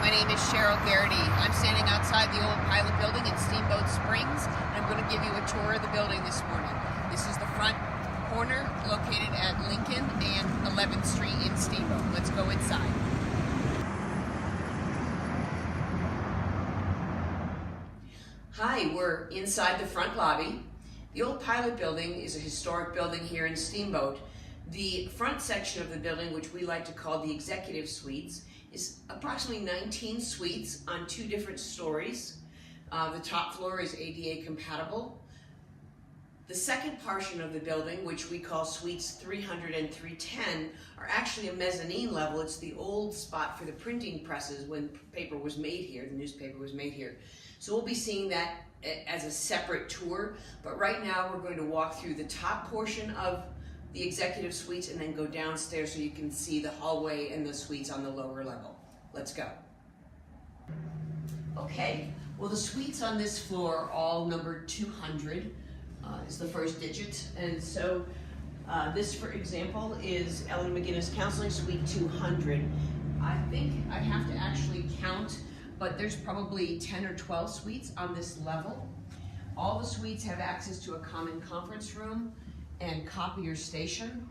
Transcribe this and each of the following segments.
My name is Cheryl Garrity. I'm standing outside the old Pilot building in Steamboat Springs, and I'm going to give you a tour of the building this morning. This is the front corner located at Lincoln and 11th Street in Steamboat. Let's go inside. Hi, we're inside the front lobby. The old Pilot building is a historic building here in Steamboat. The front section of the building, which we like to call the executive suites, is approximately 19 suites on 2 different stories. The top floor is ADA compatible. The second portion of the building, which we call suites 300 and 310, are actually a mezzanine level. It's the old spot for the printing presses when paper was made here, the newspaper was made here. So we'll be seeing that as a separate tour, but right now we're going to walk through the top portion of the executive suites and then go downstairs so you can see the hallway and the suites on the lower level. Let's go. Okay, well the suites on this floor are all numbered 200 is the first digit, and so this, for example, is Ellen McGinnis Counseling Suite 200. I think I'd have to actually count, but there's probably 10 or 12 suites on this level. All the suites have access to a common conference room and copier station.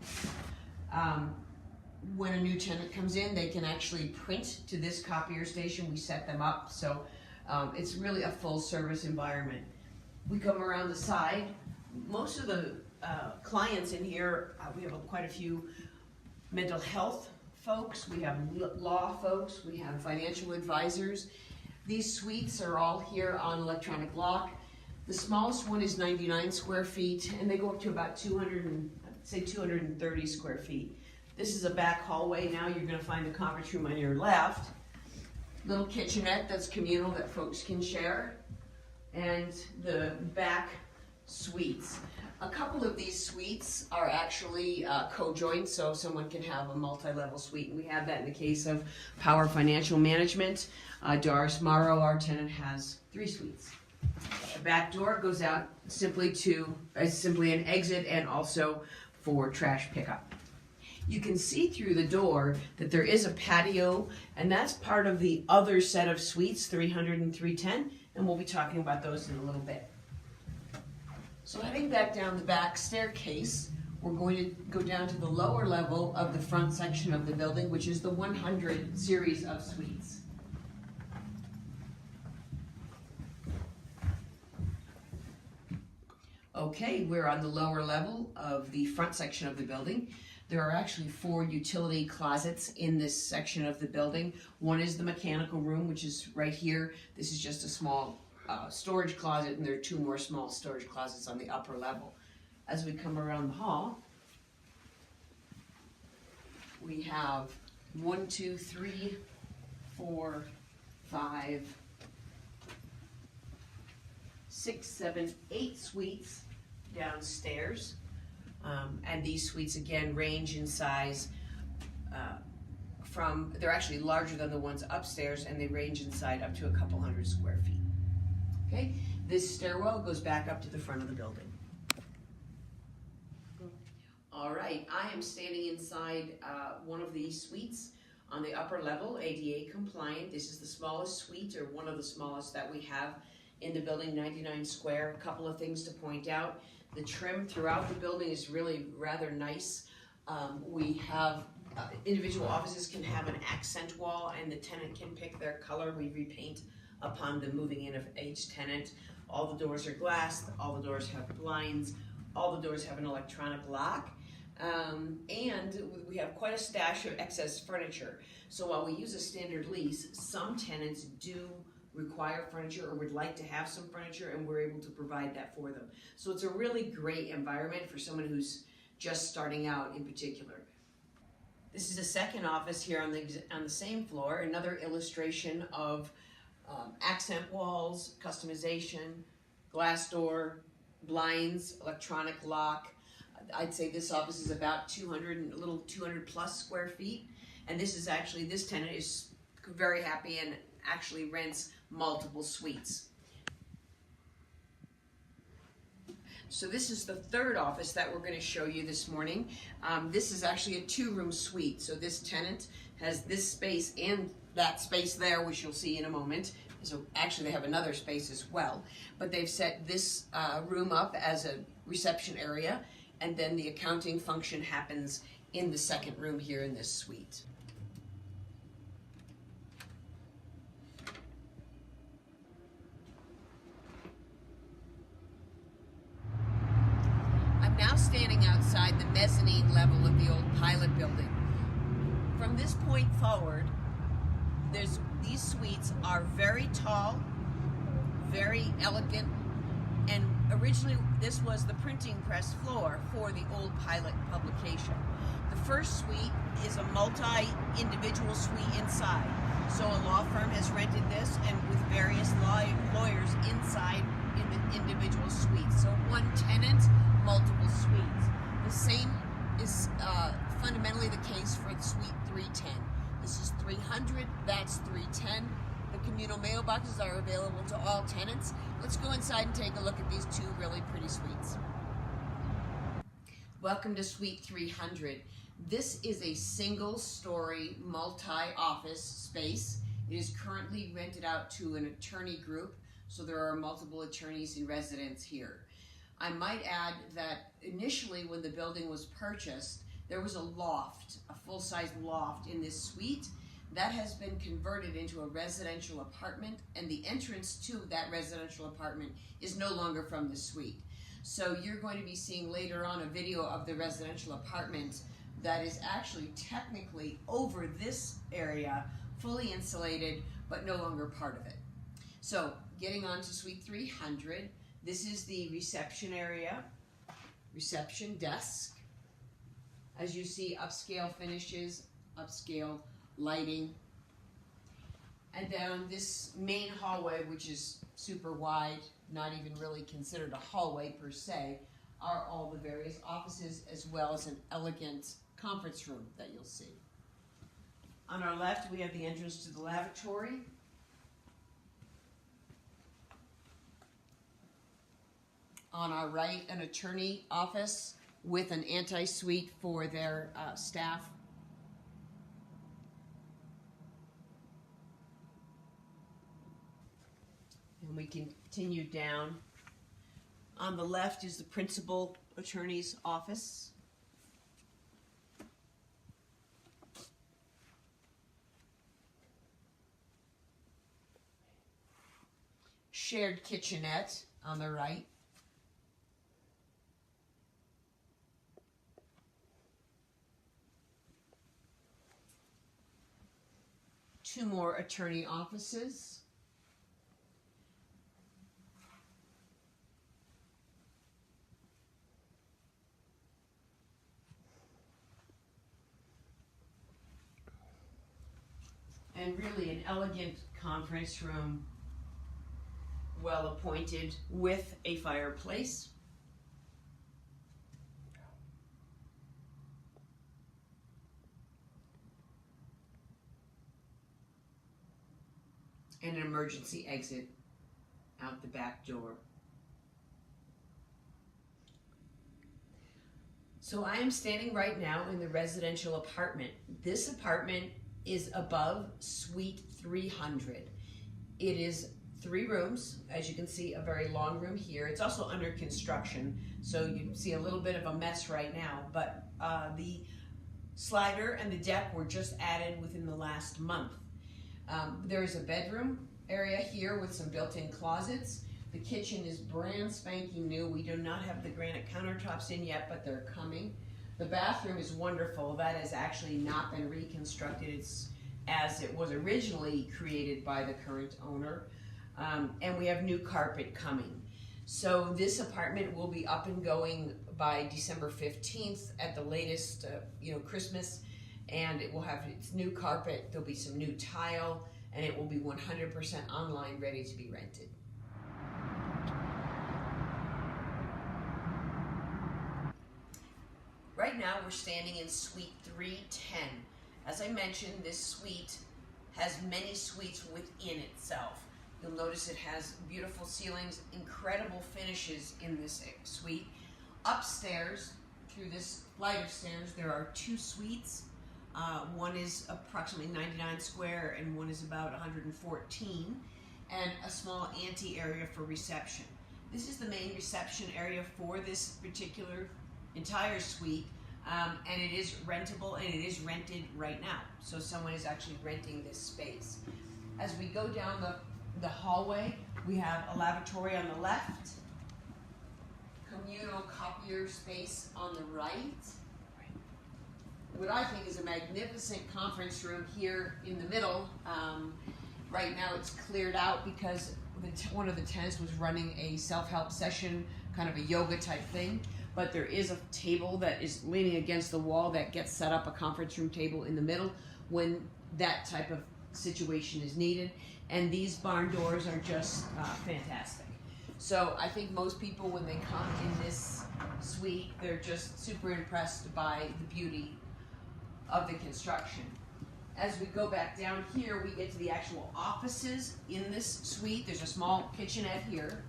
When a new tenant comes in, they can actually print to this copier station. We set them up, so it's really a full service environment. We come around the side. Most of the clients in here, we have quite a few mental health folks, we have law folks, we have financial advisors. These suites are all here on electronic lock. The smallest one is 99 square feet, and they go up to about 230 square feet. This is a back hallway. Now you're going to find the conference room on your left. Little kitchenette that's communal that folks can share. And the back suites. A couple of these suites are actually co-joint, so someone can have a multi-level suite. And we have that in the case of Power Financial Management. Doris Morrow, our tenant, has 3 suites. The back door goes out simply an exit and also for trash pickup. You can see through the door that there is a patio, and that's part of the other set of suites, 300 and 310, and we'll be talking about those in a little bit. So heading back down the back staircase, we're going to go down to the lower level of the front section of the building, which is the 100 series of suites. Okay, we're on the lower level of the front section of the building. There are actually 4 utility closets in this section of the building. One is the mechanical room, which is right here. This is just a small storage closet, and there are 2 more small storage closets on the upper level. As we come around the hall, we have 1, 2, 3, 4, 5, 6, 7, 8 suites downstairs, and these suites again range in size they're actually larger than the ones upstairs, and they range inside up to a couple hundred square feet. Okay, this stairwell goes back up to the front of the building. All right, I am standing inside one of these suites on the upper level, ADA compliant. This is the smallest suite, or one of the smallest that we have in the building, 99 square. A couple of things to point out. The trim throughout the building is really rather nice. We have individual offices can have an accent wall, and the tenant can pick their color. We repaint upon the moving in of each tenant. All the doors are glass, all the doors have blinds, all the doors have an electronic lock, and we have quite a stash of excess furniture. So while we use a standard lease, some tenants do require furniture or would like to have some furniture, and we're able to provide that for them. So it's a really great environment for someone who's just starting out in particular. This is a second office here on the same floor, another illustration of accent walls, customization, glass door, blinds, electronic lock. I'd say this office is about 200 plus square feet, and this tenant is very happy and actually rents multiple suites. So this is the third office that we're going to show you this morning. This is actually a 2-room suite. So this tenant has this space and that space there, which you'll see in a moment. So actually they have another space as well, but they've set this room up as a reception area, and then the accounting function happens in the second room here in this suite. I'm now standing outside the mezzanine level of the old Pilot building. From this point forward, these suites are very tall, very elegant, and originally this was the printing press floor for the old Pilot publication. The first suite is a multi-individual suite inside. So a law firm has rented this, and with various lawyers inside in the individual suites. So one tenant, multiple suites. The same is fundamentally the case for the suite 310. This is 300, that's 310. The communal mailboxes are available to all tenants. Let's go inside and take a look at these two really pretty suites. Welcome to Suite 300. This is a single-story, multi-office space. It is currently rented out to an attorney group, so there are multiple attorneys in residence here. I might add that initially when the building was purchased, there was a loft, a full-size loft in this suite. That has been converted into a residential apartment, and the entrance to that residential apartment is no longer from the suite. So you're going to be seeing later on a video of the residential apartment that is actually technically over this area, fully insulated, but no longer part of it. So getting on to Suite 300, this is the reception area, reception desk. As you see, upscale finishes, upscale lighting. And down this main hallway, which is super wide, not even really considered a hallway per se, are all the various offices, as well as an elegant conference room that you'll see. On our left, we have the entrance to the lavatory. On our right, an attorney office with an anti-suite for their staff. And we continue down. On the left is the principal attorney's office. Shared kitchenette on the right. Two more attorney offices. And really an elegant conference room, well appointed, with a fireplace. And an emergency exit out the back door. So I am standing right now in the residential apartment. This apartment is above Suite 300. It is 3 rooms, as you can see, a very long room here. It's also under construction, so you can see a little bit of a mess right now, but the slider and the deck were just added within the last month. There is a bedroom area here with some built-in closets. The kitchen is brand spanking new. We do not have the granite countertops in yet, but they're coming. The bathroom is wonderful. That has actually not been reconstructed. It's as it was originally created by the current owner. And we have new carpet coming. So this apartment will be up and going by December 15th at the latest, Christmas. And it will have its new carpet, there'll be some new tile, and it will be 100% online, ready to be rented. Right now we're standing in Suite 310. As I mentioned, this suite has many suites within itself. You'll notice it has beautiful ceilings, incredible finishes in this suite. Upstairs, through this flight of stairs, there are 2 suites. One is approximately 99 square and one is about 114, and a small ante area for reception. This is the main reception area for this particular entire suite, and it is rentable, and it is rented right now. So someone is actually renting this space. As we go down the hallway, we have a lavatory on the left, communal copier space on the right. What I think is a magnificent conference room here in the middle. Right now it's cleared out because one of the tenants was running a self-help session, kind of a yoga type thing. But there is a table that is leaning against the wall that gets set up, a conference room table in the middle when that type of situation is needed. And these barn doors are just fantastic. So I think most people, when they come in this suite, they're just super impressed by the beauty of the construction. As we go back down here, we get to the actual offices in this suite. There's a small kitchenette here,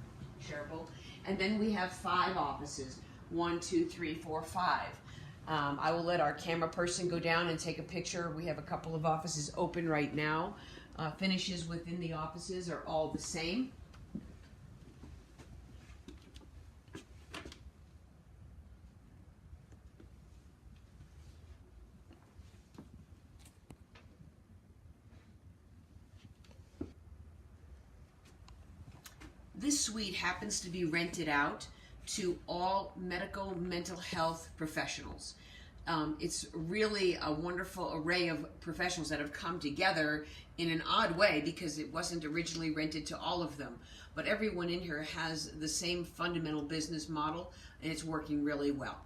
shareable, and then we have 5 offices. 1, 2, 3, 4, 5. I will let our camera person go down and take a picture. We have a couple of offices open right now. Finishes within the offices are all the same. This suite happens to be rented out to all medical mental health professionals. It's really a wonderful array of professionals that have come together in an odd way because it wasn't originally rented to all of them. But everyone in here has the same fundamental business model, and it's working really well.